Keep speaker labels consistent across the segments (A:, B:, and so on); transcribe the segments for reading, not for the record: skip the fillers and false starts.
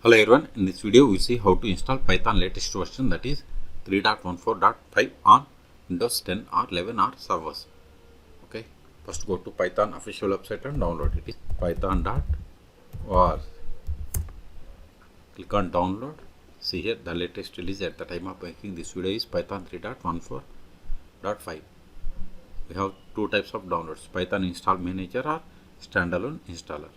A: Hello everyone, in this video we will see how to install Python latest version, that is 3.14.5 on Windows 10 or 11 or servers. Okay, first go to Python official website and download it. Python.org. Click on download. See here the latest release at the time of making this video is Python 3.14.5. We have two types of downloads, Python install manager or standalone installer.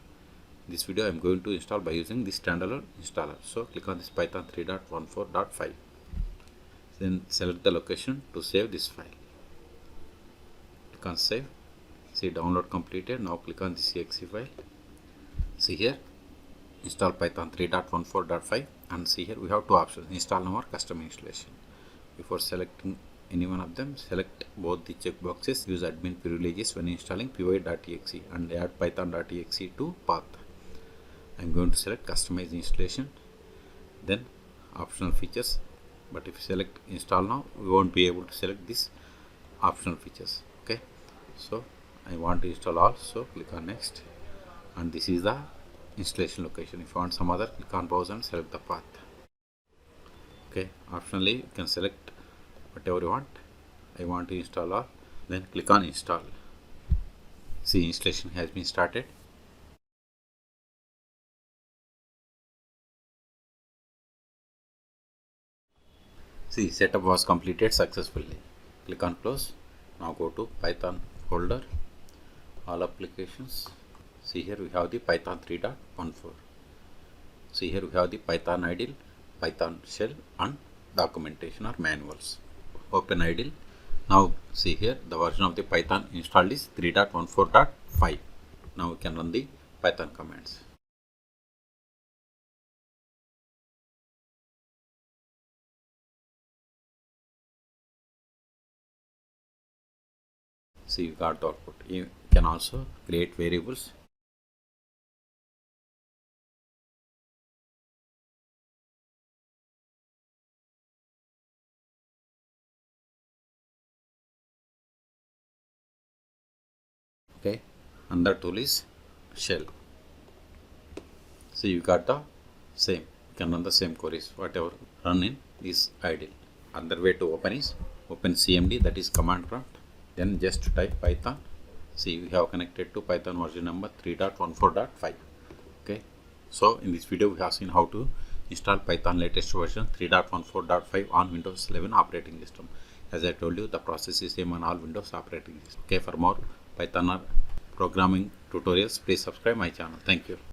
A: This video I am going to install by using this standalone installer. So click on this Python 3.14.5. Then select the location to save this file. Click on save. See download completed. Now click on this exe file. See here install Python 3.14.5 and see here we have two options, install now or custom installation. Before selecting any one of them, select both the checkboxes. Use admin privileges when installing py.exe and add python.exe to path. I am going to select customize installation, then optional features, but if you select install now we won't be able to select this optional features. Okay, so I want to install all, so click on next, and this is the installation location. If you want some other, click on browse and select the path. Okay, optionally you can select whatever you want. I want to install all, then click on install. See installation has been started. See, setup was completed successfully. Click on close. Now go to Python folder, all applications. See here we have the Python 3.14. See here we have the Python idle, Python shell and documentation or manuals. Open idle. Now see here the version of the Python installed is 3.14.5. Now we can run the Python commands. See, you got the output. You can also create variables. Okay, another tool is shell. So you got the same. You can run the same queries, whatever run in is idle. Another way to open is open CMD, that is command prompt. Then just type Python. See, we have connected to Python version number 3.14.5. Okay, so in this video we have seen how to install Python latest version 3.14.5 on Windows 11 operating system. As I told you, the process is same on all Windows operating system. Okay, for more Python or programming tutorials, please subscribe my channel. Thank you.